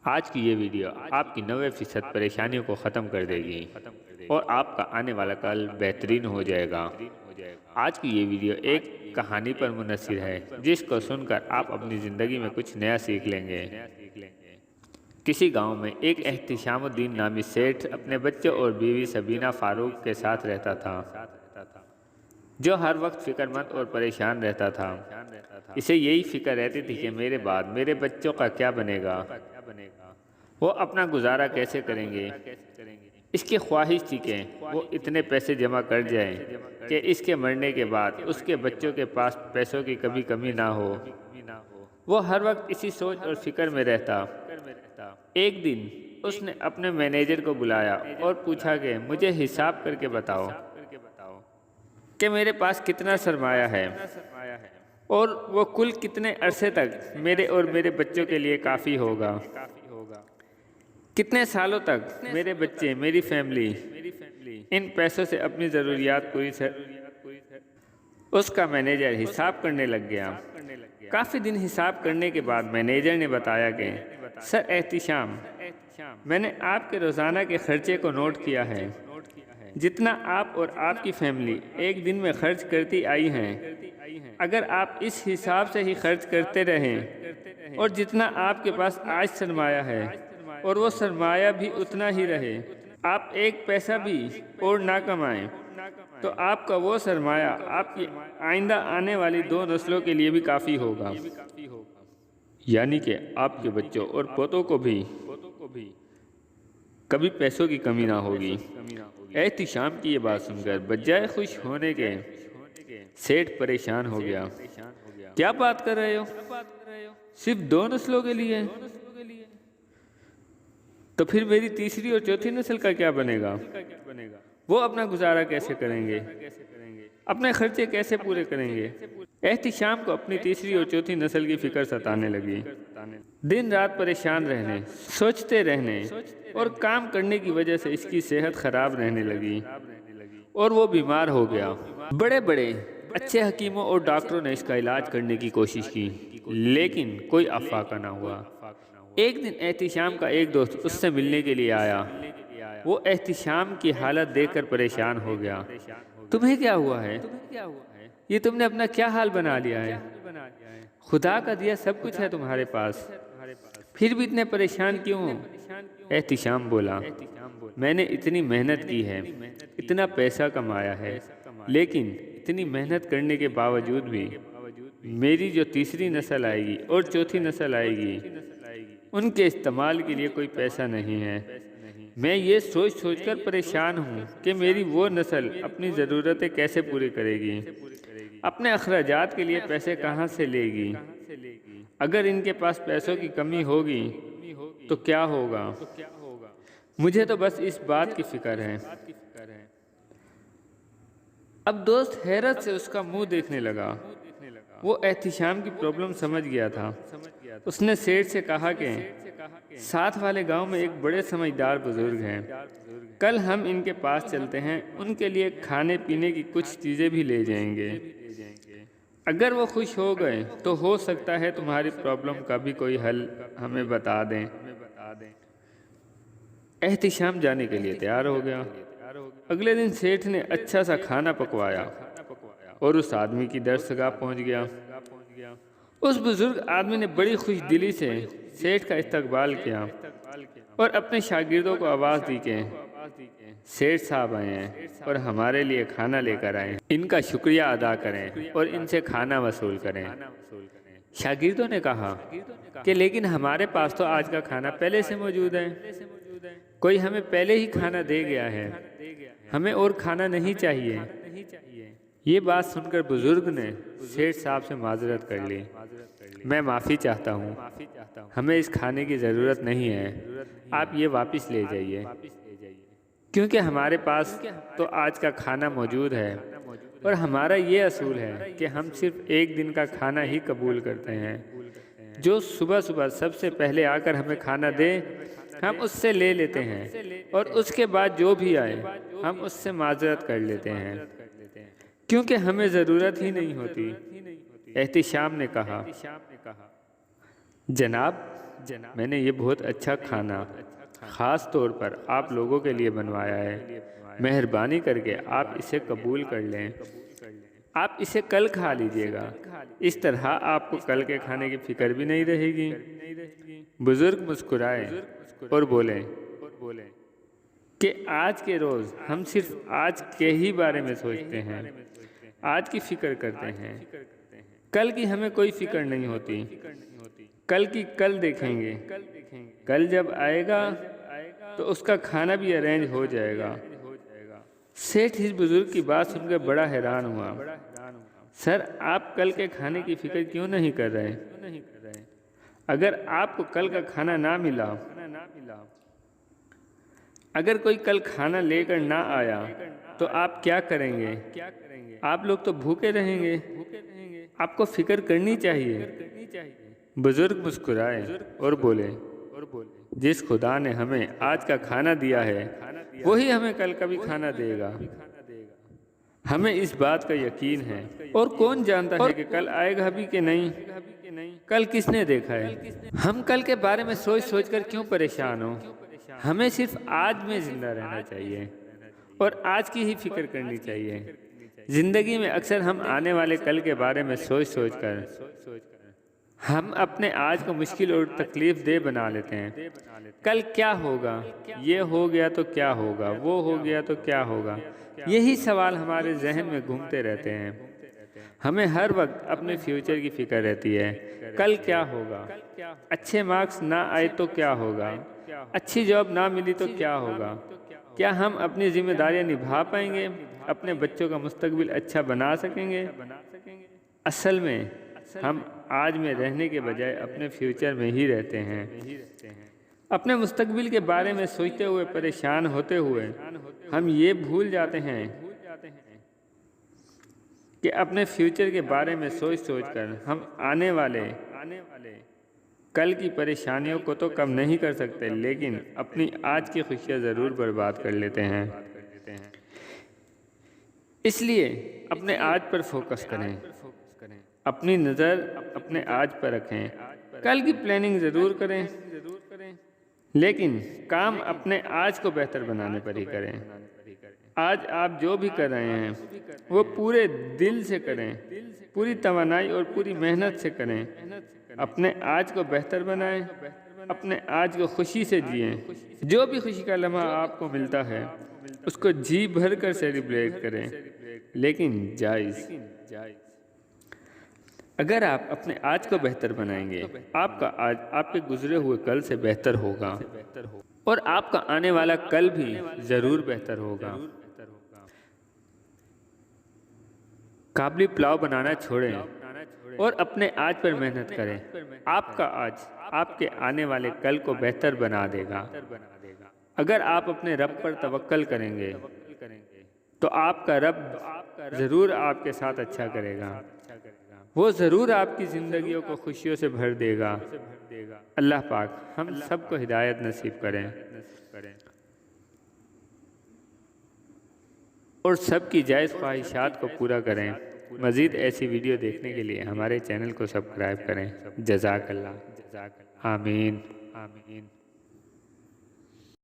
آج کی یہ ویڈیو آپ کی 90% پریشانیوں کو ختم کر دے گی اور آپ کا آنے والا کل بہترین ہو جائے گا۔ آج کی یہ ویڈیو ایک کہانی پر منحصر ہے جس کو سن کر آپ اپنی زندگی میں کچھ نیا سیکھ لیں گے۔ کسی گاؤں میں ایک احتشام الدین نامی سیٹھ اپنے بچوں اور بیوی سبینہ فاروق کے ساتھ رہتا تھا، جو ہر وقت فکر مند اور پریشان رہتا تھا۔ اسے یہی فکر رہتی تھی کہ میرے بعد میرے بچوں کا کیا بنے گا، وہ اپنا گزارا کیسے کریں گے۔ اس کی خواہش تھی کہ وہ اتنے پیسے جمع کر جائیں کہ اس کے مرنے کے بعد اس کے بچوں کے پاس پیسوں کی کبھی کمی نہ ہو۔ وہ ہر وقت اسی سوچ اور فکر میں رہتا۔ ایک دن اس نے اپنے مینیجر کو بلایا اور پوچھا کہ مجھے حساب کر کے بتاؤ کہ میرے پاس کتنا سرمایہ ہے اور وہ کل کتنے عرصے تک میرے اور میرے بچوں کے لیے کافی ہوگا۔ کتنے سالوں تک میرے بچے، میری فیملی ان پیسوں سے اپنی ضروریات پوری اس کا مینیجر حساب کرنے لگ گیا۔ کافی دن حساب کرنے کے بعد مینیجر نے بتایا کہ سر احتشام، میں نے آپ کے روزانہ کے خرچے کو نوٹ کیا ہے۔ جتنا آپ اور آپ کی فیملی ایک دن میں خرچ کرتی آئی ہیں، اگر آپ اس حساب سے ہی خرچ کرتے رہیں اور جتنا آپ کے پاس آج سرمایہ ہے اور وہ سرمایہ بھی اتنا ہی رہے، آپ ایک پیسہ بھی اور نہ کمائیں، تو آپ کا وہ سرمایہ آپ کی آئندہ آنے والی 2 نسلوں کے لیے بھی کافی ہوگا، یعنی کہ آپ کے بچوں اور پوتوں کو بھی کبھی پیسوں کی کمی نہ ہوگی۔ احتشام کی یہ بات سن کر بجائے خوش ہونے کے سیٹھ پریشان ہو گیا۔ کیا بات کر رہے ہو؟ صرف 2 نسلوں کے لیے؟ تو پھر میری تیسری اور چوتھی نسل کا کیا بنے گا؟ وہ اپنا گزارا کیسے کریں گے؟ اپنے خرچے کیسے پورے کریں گے؟ احتشام کو اپنی تیسری اور چوتھی نسل کی فکر ستانے لگی۔ دن رات پریشان رہنے، سوچتے رہنے اور کام کرنے کی وجہ سے اس کی صحت خراب رہنے لگی اور وہ بیمار ہو گیا۔ بڑے بڑے اچھے حکیموں اور ڈاکٹروں نے اس کا علاج کرنے کی کوشش کی، لیکن کوئی افاقہ نہ ہوا۔ ایک دن احتشام کا ایک دوست اس سے ملنے کے لیے آیا۔ وہ احتشام کی حالت دیکھ کر پریشان ہو گیا۔ تمہیں کیا ہوا ہے؟ یہ تم نے اپنا کیا حال بنا لیا ہے؟ خدا کا دیا سب کچھ ہے تمہارے پاس، پھر بھی اتنے پریشان کیوں ہو؟ احتشام بولا، میں نے اتنی محنت کی ہے، اتنا پیسہ کمایا ہے، لیکن اتنی محنت کرنے کے باوجود بھی میری جو تیسری نسل آئے گی اور چوتھی نسل آئے گی، ان کے استعمال کے لیے کوئی پیسہ نہیں ہے۔ میں یہ سوچ کر پریشان ہوں کہ میری وہ نسل اپنی ضرورتیں کیسے پوری کرے گی، اپنے اخراجات کے لیے پیسے کہاں سے لے گی۔ اگر ان کے پاس پیسوں کی کمی ہوگی تو کیا ہوگا؟ مجھے تو بس اس بات کی فکر ہے۔ اب دوست حیرت سے اس کا منہ دیکھنے لگا۔ وہ احتشام کی پرابلم سمجھ گیا تھا۔ اس نے سیٹھ سے کہا کہ ساتھ والے گاؤں میں ایک بڑے سمجھدار بزرگ ہیں، کل ہم ان کے پاس چلتے ہیں، ان کے لیے کھانے پینے کی کچھ چیزیں بھی لے جائیں گے۔ اگر وہ خوش ہو گئے تو ہو سکتا ہے تمہاری پرابلم کا بھی کوئی حل ہمیں بتا دیں۔ احتشام جانے کے لیے تیار ہو گیا۔ اگلے دن سیٹھ نے اچھا سا کھانا پکوایا اور اس آدمی کی درسگاہ پہنچ گیا۔ اس بزرگ آدمی نے بڑی خوش دلی سے سیٹھ کا استقبال کیا اور اپنے شاگردوں کو آواز دی کہ سیٹھ صاحب آئے ہیں اور ہمارے لیے کھانا لے کر آئے ہیں، ان کا شکریہ ادا کریں اور ان سے کھانا وصول کریں۔ شاگردوں نے کہا کہ لیکن ہمارے پاس تو آج کا کھانا پہلے سے موجود ہے، کوئی ہمیں پہلے ہی کھانا دے گیا ہے، ہمیں اور کھانا نہیں چاہیے۔ یہ بات سن کر بزرگ نے سیٹھ صاحب سے معذرت کر لی، میں معافی چاہتا ہوں، ہمیں اس کھانے کی ضرورت نہیں ہے، آپ یہ واپس لے جائیے، کیونکہ ہمارے پاس تو آج کا کھانا موجود ہے اور ہمارا یہ اصول ہے کہ ہم صرف ایک دن کا کھانا ہی قبول کرتے ہیں۔ جو صبح صبح سب سے پہلے آ کر ہمیں کھانا دے ہم اس سے لے لیتے ہیں اور اس کے بعد جو بھی آئے ہم اس سے معذرت کر لیتے ہیں، کیونکہ ہمیں ضرورت ہی نہیں ہوتی۔ احتشام نے کہا، جناب میں نے یہ بہت اچھا کھانا خاص طور پر آپ لوگوں کے لیے بنوایا ہے، مہربانی کر کے آپ اسے قبول کر لیں، آپ اسے کل کھا لیجئے گا، اس طرح آپ کو کل کے کھانے کی فکر بھی نہیں رہے گی۔ بزرگ مسکرائے اور بولے کہ آج کے روز ہم صرف آج کے ہی بارے میں سوچتے ہیں، آج کی فکر کرتے ہیں، کل کی ہمیں کوئی فکر نہیں ہوتی، کل کی کل دیکھیں گے، کل جب آئے گا تو اس کا کھانا بھی ارینج ہو جائے گا۔ سیٹھ اس بزرگ کی بات سن کر بڑا حیران ہوا۔ سر، آپ کل کے کھانے کی فکر کیوں نہیں کر رہے؟ اگر آپ کو کل کا کھانا نہ ملا، اگر کوئی کل کھانا لے کر نہ آیا تو آپ کیا کریں گے؟ آپ لوگ تو بھوکے رہیں گے۔ آپ کو فکر کرنی چاہیے۔ بزرگ مسکرائے اور بولے، جس خدا نے ہمیں آج کا کھانا دیا ہے وہی ہمیں کل کا بھی کھانا دے گا۔ ہمیں اس بات کا یقین ہے، اور کون جانتا ہے کہ کل آئے گا بھی کہ نہیں؟ کل کس نے دیکھا ہے؟ ہم کل کے بارے میں سوچ سوچ کر کیوں پریشان ہوں؟ ہمیں صرف آج میں زندہ رہنا چاہیے اور آج کی ہی فکر کرنی چاہیے۔ زندگی میں اکثر ہم آنے والے کل کے بارے میں سوچ سوچ کر ہم اپنے آج کو مشکل اور تکلیف دہ بنا لیتے ہیں۔ کل کیا ہوگا؟ یہ ہو گیا تو کیا ہوگا؟ وہ ہو گیا تو کیا ہوگا؟ یہی سوال ہمارے ذہن میں گھومتے رہتے ہیں۔ ہمیں ہر وقت اپنے فیوچر کی فکر رہتی ہے۔ کل کیا ہوگا؟ اچھے مارکس نہ آئے تو کیا ہوگا؟ اچھی جاب نہ ملی تو کیا ہوگا؟ کیا ہم اپنی ذمہ داریاں نبھا پائیں گے؟ اپنے بچوں کا مستقبل اچھا بنا سکیں گے؟ اصل میں ہم آج میں رہنے کے بجائے اپنے فیوچر میں ہی رہتے ہیں۔ اپنے مستقبل کے بارے میں سوچتے ہوئے، پریشان ہوتے ہوئے ہم یہ بھول جاتے ہیں کہ اپنے فیوچر کے بارے میں سوچ سوچ کر ہم آنے والے کل کی پریشانیوں کو تو کم نہیں کر سکتے، لیکن اپنی آج کی خوشیاں ضرور برباد کر لیتے ہیں۔ اس لیے اپنے آج پر فوکس کریں، اپنی نظر اپنے آج پر رکھیں۔ کل کی پلاننگ ضرور کریں، لیکن کام اپنے آج کو بہتر بنانے پر ہی کریں۔ آج آپ جو بھی کر رہے ہیں وہ پورے دل سے کریں، پوری توانائی اور پوری محنت سے کریں۔ اپنے آج کو بہتر بنائیں، اپنے آج کو خوشی سے جئیں۔ جو بھی خوشی کا لمحہ آپ کو ملتا ہے اس کو جی بھر کر سیلیبریٹ کریں، لیکن جائز۔ اگر آپ اپنے آج کو بہتر بنائیں گے، آپ کا آج آپ کے گزرے ہوئے کل سے بہتر ہوگا، اور آپ کا آنے والا کل بھی ضرور بہتر ہوگا۔ کابلی پلاؤ بنانا چھوڑیں اور اپنے آج پر محنت کریں۔ آپ کا آج آپ کے آنے والے کل کو بہتر بنا دے گا۔ اگر آپ اپنے رب پر توکل کریں گے تو آپ کا رب ضرور آپ کے ساتھ اچھا کرے گا۔ وہ ضرور آپ کی زندگیوں کو خوشیوں سے بھر دے گا۔ اللہ پاک ہم سب کو ہدایت نصیب کریں اور سب کی جائز خواہشات کو پورا کریں۔ مزید ایسی ویڈیو دیکھنے کے لیے ہمارے چینل کو سبسکرائب کریں۔ جزاک اللہ۔ آمین۔